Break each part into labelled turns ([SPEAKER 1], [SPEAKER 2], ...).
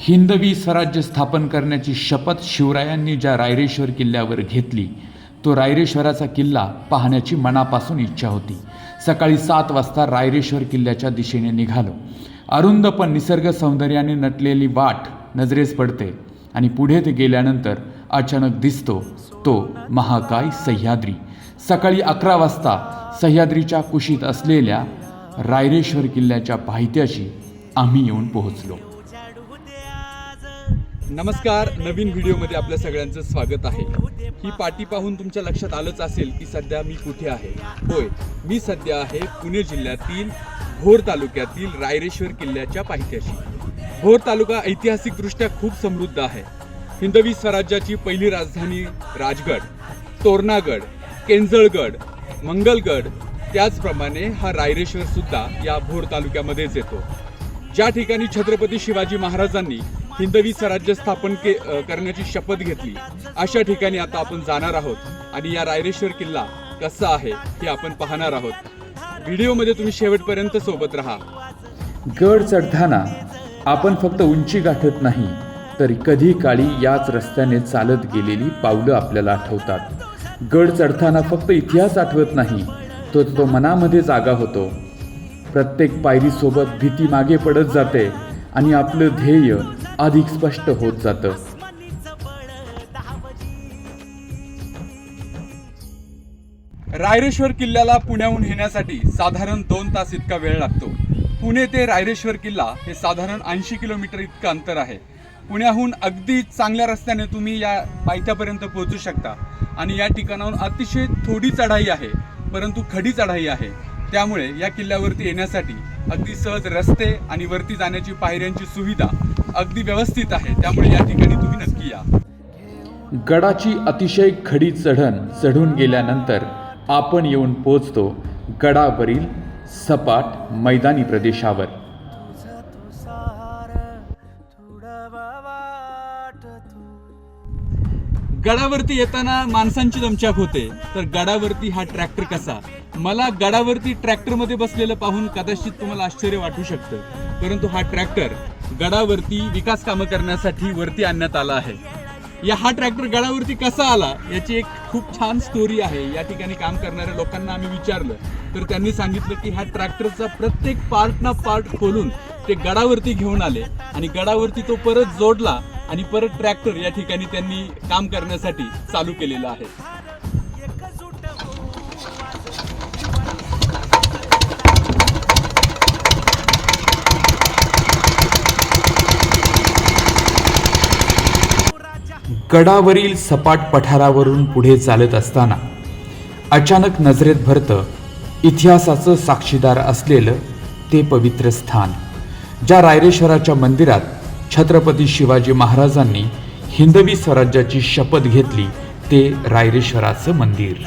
[SPEAKER 1] हिंदवी स्वराज्य स्थापन करण्याची शपथ शिवरायांनी ज्या रायरेश्वर किल्ल्यावर घेतली तो रायरेश्वराचा किल्ला पाहण्याची मनापासून इच्छा होती. सकाळी 7 वाजता रायरेश्वर किल्ल्याच्या दिशेने निघालो. अरुंद पण निसर्ग सौंदर्याने नटलेली वाट नजरेस पडते आणि पुढे ते गेल्यानंतर अचानक दिसतो तो महाकाय सह्याद्री. सकाळी 11 वाजता सह्याद्रीच्या कुशीत असलेल्या रायरेश्वर किल्ल्याच्या पायथ्याशी आम्ही येऊन पोहोचलो.
[SPEAKER 2] नमस्कार, नवीन व्हिडिओमध्ये आपल्या सगळ्यांचं स्वागत आहे. ही पाटी पाहून तुमच्या लक्षात आलंच असेल की सध्या मी कुठे आहे. होय, मी सध्या आहे पुणे जिल्ह्यातील भोर तालुक्यातील रायरेश्वर किल्ल्याच्या पायथ्याशी. भोर तालुका ऐतिहासिकदृष्ट्या खूप समृद्ध आहे. हिंदवी स्वराज्याची पहिली राजधानी राजगड, तोरणागड, केंजळगड, मंगलगड, त्याचप्रमाणे हा रायरेश्वर सुद्धा या भोर तालुक्यामध्येच येतो. ज्या ठिकाणी छत्रपती शिवाजी महाराजांनी हिंदवी स्वराज्य स्थापन करण्याची शपथ घेतली, अशा ठिकाणी आता आपण जाणार आहोत आणि या रायरेश्वर किल्ला कसा आहे हे आपण पाहणार आहोत. व्हिडिओमध्ये तुम्ही शेवटपर्यंत सोबत राहा.
[SPEAKER 1] गड चढताना आपण फक्त उंची गाठत नाही तर कधी काळी याच रस्त्याने चालत गेलेली पावलं आपल्याला आठवतात. गड चढताना फक्त इतिहास आठवत नाही तर तो मनामध्ये जागा होतो. प्रत्येक पायरीसोबत भीती मागे पडत जाते आणि आपलं ध्येय अधिक स्पष्ट होत जातं.
[SPEAKER 2] रायरेश्वर किल्ल्याला पुण्याहून येण्यासाठी साधारण 2 तास इतका वेळ लागतो. पुणे ते रायरेश्वर किल्ला हे साधारण 80 किलोमीटर इतकं अंतर आहे. पुण्याहून अगदी चांगल्या रस्त्याने तुम्ही या पायथ्यापर्यंत पोहोचू शकता आणि या ठिकाणाहून अतिशय थोडी चढाई आहे, परंतु खडी चढाई आहे. त्यामुळे या किल्ल्यावरती येण्यासाठी अगदी सहज रस्ते आणि वरती जाण्याची पायऱ्यांची सुविधा अगदी व्यवस्थित आहे. त्यामुळे या ठिकाणी तुम्ही नक्की या.
[SPEAKER 1] गडाची अतिशय खडी चढून गेल्यानंतर आपण येऊन पोहोचतो गडावरील सपाट मैदानी प्रदेशावर.
[SPEAKER 2] गडावरती येताना माणसांची दमछाक होते, तर गडावरती हा ट्रॅक्टर कसा? मला गडावरती ट्रॅक्टरमध्ये बसलेलं पाहून कदाचित तुम्हाला आश्चर्य वाटू शकतं, परंतु हा ट्रॅक्टर गडावरती विकास कामं करण्यासाठी वरती आणण्यात आला आहे. हा ट्रॅक्टर गडावरती कसा आला याची एक खूप छान स्टोरी आहे. या ठिकाणी काम करणाऱ्या लोकांना आम्ही विचारलं तर त्यांनी सांगितलं की हा ट्रॅक्टरचा प्रत्येक पार्ट ना पार्ट खोलून ते गडावरती घेऊन आले आणि गडावरती तो परत जोडला आणि परत ट्रॅक्टर या ठिकाणी त्यांनी काम करण्यासाठी चालू केलेलं आहे.
[SPEAKER 1] गडावरील सपाट पठारावरून पुढे चालत असताना अचानक नजरेत भरतं इतिहासाचं साक्षीदार असलेलं ते पवित्र स्थान. ज्या रायरेश्वराच्या मंदिरात छत्रपती शिवाजी महाराजांनी हिंदवी स्वराज्याची शपथ घेतली ते रायरेश्वराचं मंदिर.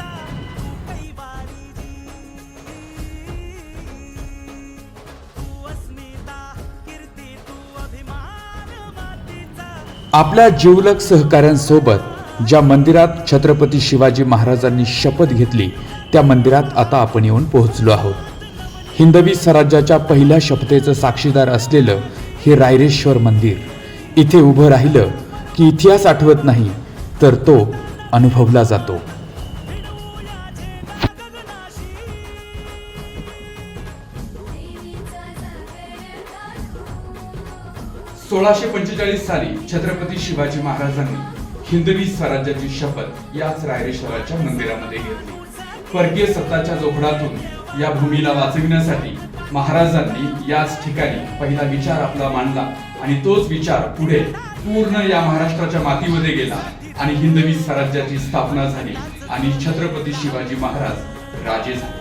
[SPEAKER 1] आपल्या जिवलग सहकाऱ्यांसोबत ज्या मंदिरात छत्रपती शिवाजी महाराजांनी शपथ घेतली त्या मंदिरात आता आपण येऊन पोहोचलो आहोत. हिंदवी स्वराज्याच्या पहिल्या शपथेचं साक्षीदार असलेलं हे रायरेश्वर मंदिर. इथे उभं राहिलं की इतिहास आठवत नाही तर तो अनुभवला जातो.
[SPEAKER 2] 1645 साली छत्रपती शिवाजी महाराजांनी हिंदवी स्वराज्याची शपथ याच रायरेश्वराच्या मंदिरामध्ये घेतली. परकीय सत्ताच्या जोखडातून या भूमीला वाचविण्यासाठी महाराजांनी याच ठिकाणी पहिला विचार आपला मांडला आणि तोच विचार पुढे पूर्ण या महाराष्ट्राच्या मातीमध्ये गेला आणि हिंदवी स्वराज्याची स्थापना झाली आणि छत्रपती शिवाजी महाराज राजे झाले.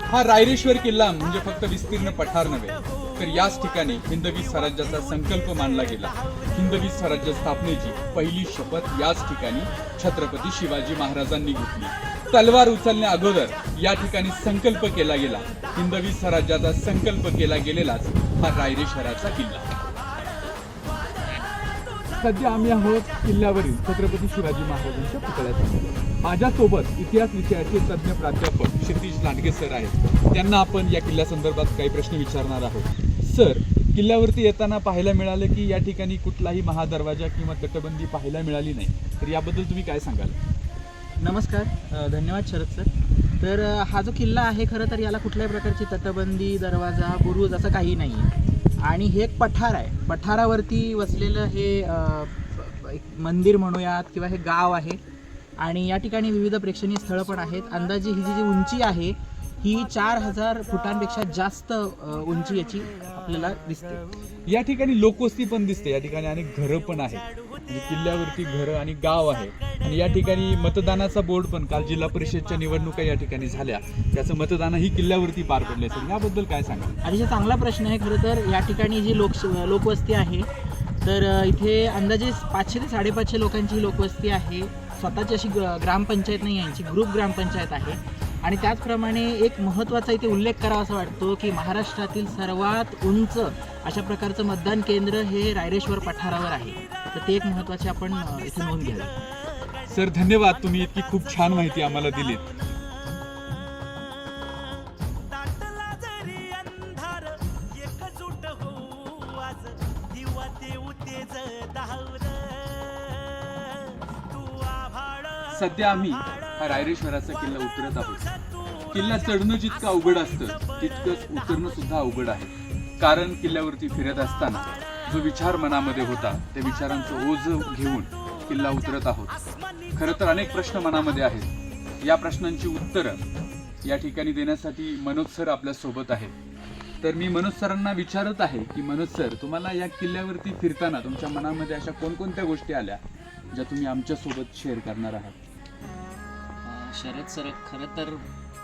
[SPEAKER 2] हा रायरेश्वर किल्ला म्हणजे फक्त विस्तीर्ण पठार नव्हे, तर याच ठिकाणी हिंदवी स्वराज्याचा संकल्प मांडला गेला. हिंदवी स्वराज्य स्थापनेची पहिली शपथ याच ठिकाणी छत्रपती शिवाजी महाराजांनी घेतली. तलवार उचलण्या अगोदर या ठिकाणी संकल्प केला गेला. हिंदवी स्वराज्याचा संकल्प केला गेलेलाच हा रायरेश्वराचा किल्ला. सध्या आम्ही आहोत किल्ल्यावरील छत्रपती शिवाजी महाराजांच्या पुतळ्यात. माझ्यासोबत इतिहास विषयाचे तज्ज्ञ प्राध्यापक क्षितिज लांडगे सर आहेत. त्यांना आपण या किल्ल्यासंदर्भात काही प्रश्न विचारणार आहोत. सर,
[SPEAKER 1] किल्ल्यावरती येताना पाहायला मिळालं की या ठिकाणी कुठलाही महादरवाजा किंवा तटबंदी पाहायला मिळाली नाही, तर याबद्दल तुम्ही काय सांगाल?
[SPEAKER 3] नमस्कार, धन्यवाद शरद सर. तर हा जो किल्ला आहे खरं तर याला कुठल्याही प्रकारची तटबंदी, दरवाजा, बुरुज असं काही नाही आहे. आणि हे एक पठार आहे. पठारावरती वसलेलं हे एक मंदिर म्हणूयात किंवा हे गाव आहे. आणि या ठिकाणी विविध प्रेक्षणीय स्थळं पण आहेत. अंदाजे ही जी उंची आहे ही 4000 फुटांपेक्षा जास्त उंची याची आपल्याला दिसते.
[SPEAKER 1] या ठिकाणी लोकवस्ती पण दिसते, या ठिकाणी अनेक घरं पण आहेत, म्हणजे किल्ल्यावरती घरं आणि गाव आहे. आणि या ठिकाणी मतदानाचा बोर्ड पण, काल जिल्हा परिषदच्या निवडणुका या ठिकाणी झाल्या, त्याचं मतदानही किल्ल्यावरती पार पडले. तर याबद्दल काय सांगाल?
[SPEAKER 3] अतिशय चांगला प्रश्न आहे. खरं तर या ठिकाणी जी लोकवस्ती आहे तर इथे अंदाजे 500 ते 550 लोकांची ही लोकवस्ती आहे. स्वतःची अशी ग्रामपंचायत नाही, यांची ग्रुप ग्रामपंचायत आहे. आणि त्याचप्रमाणे एक महत्त्वाचा इथे उल्लेख करावा असं वाटतो की महाराष्ट्रातील सर्वात उंच अशा प्रकारचं मतदान केंद्र हे रायरेश्वर पठारावर आहे. तर ते एक महत्त्वाचे आपण इथे नोंद घ्यावी.
[SPEAKER 1] सर धन्यवाद, तुम्ही इतकी खूप छान माहिती आम्हाला दिलीत. सध्या आम्ही हा रायरेश्वराचा किल्ला उतरत आहोत. किल्ला चढणं जितकं अवघड असतं तितकंच उतरणं सुद्धा अवघड आहे. कारण किल्ल्यावरती फिरत असताना जो विचार मनामध्ये होता त्या विचारांचं ओझं घेऊन किल्ला उतरत आहोत. खरं तर अनेक प्रश्न मनामध्ये आहेत. या प्रश्नांची उत्तरं या ठिकाणी देण्यासाठी मनोज सर आपल्यासोबत आहेत. तर मी मनोज सरांना विचारत आहे की मनोज सर, तुम्हाला या किल्ल्यावरती फिरताना तुमच्या मनामध्ये अशा कोणकोणत्या गोष्टी आल्या ज्या तुम्ही आमच्यासोबत शेअर करणार आहात?
[SPEAKER 4] शरद सर, खरं तर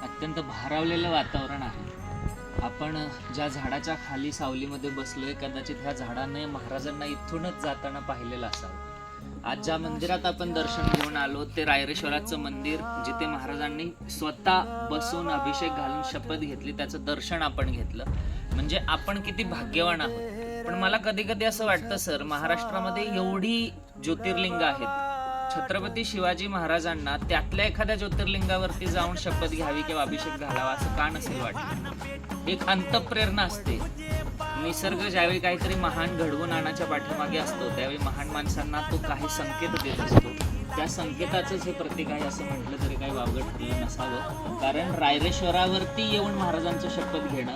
[SPEAKER 4] अत्यंत भारावलेलं वातावरण आहे. आपण ज्या झाडाच्या खाली सावलीमध्ये बसलोय, कदाचित ह्या झाडाने महाराजांना इथूनच जाताना पाहिलेलं असावं. आज ज्या मंदिरात आपण दर्शन घेऊन आलो ते रायरेश्वराचं मंदिर, जिथे महाराजांनी स्वतः बसून अभिषेक घालून शपथ घेतली, त्याचं दर्शन आपण घेतलं. म्हणजे आपण किती भाग्यवान आहोत. पण मला कधी कधी असं वाटतं सर, महाराष्ट्रामध्ये एवढी ज्योतिर्लिंग आहेत, छत्रपती शिवाजी महाराजांना त्यातल्या एखाद्या ज्योतिर्लिंगावरती जाऊन शपथ घ्यावी किंवा अभिषेक घालावा असं का नसेल वाटलं? एक अंतःप्रेरणा असते. निसर्ग ज्यावेळी काहीतरी महान घडवून आणण्याच्या पाठीमागे असतो त्यावेळी महान माणसांना तो काही संकेत देत असतो. त्या संकेताचंच हे प्रतीक आहे असं म्हटलं तरी काही वावगं ठरलं नसावं. कारण रायरेश्वरावरती येऊन महाराजांचं शपथ घेणं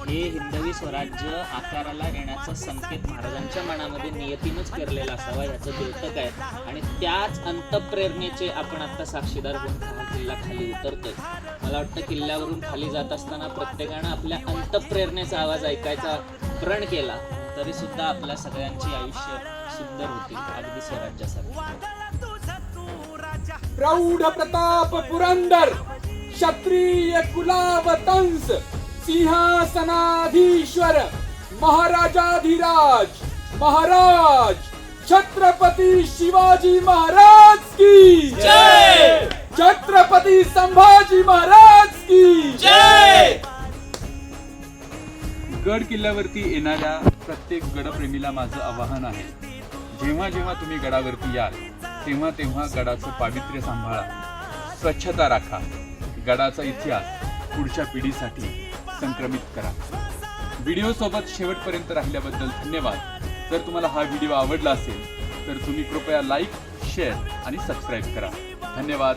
[SPEAKER 4] हे हिंदवी स्वराज्य आकाराला येण्याचा संकेत महाराजांच्या मनामध्ये नियतीनंच पेरलेला असावा, याचं द्योतक आहे. आणि त्याच अंतःप्रेरणेचे आपण आता साक्षीदार होऊन हा किल्ला खाली उतरतोय. मला वाटतं किल्ल्यावरून खाली जात असताना प्रत्येकानं आपल्या अंतःप्रेरणेचा आवाज ऐकायचा प्रण केला तरी सुद्धा आपल्या सगळ्यांची आयुष्य सुंदर होतील, अगदी स्वराज्यासारखं.
[SPEAKER 1] प्रौढ प्रताप पुरंदर क्षत्रिय कुलावतंस सिंहासनाधीश्वर महाराजाधिराज महाराज छत्रपती शिवाजी महाराज की जय, छत्रपती संभाजी महाराज की जय. गड किल्ल्यावरती येणाऱ्या प्रत्येक गडप्रेमीला माझं आवाहन आहे, जेव्हा जेव्हा तुम्ही गडावरती याल तेव्हा तेव्हा गडाचं पावित्र्य सांभाळा, स्वच्छता राखा, गडाचा इतिहास पुढच्या पिढीसाठी संक्रमित करा. व्हिडिओ सोबत शेवटपर्यंत राहिल्याबद्दल धन्यवाद. जर तुम्हाला हा व्हिडिओ आवडला असेल तर तुम्ही कृपया लाईक, शेअर आणि सबस्क्राईब करा. धन्यवाद.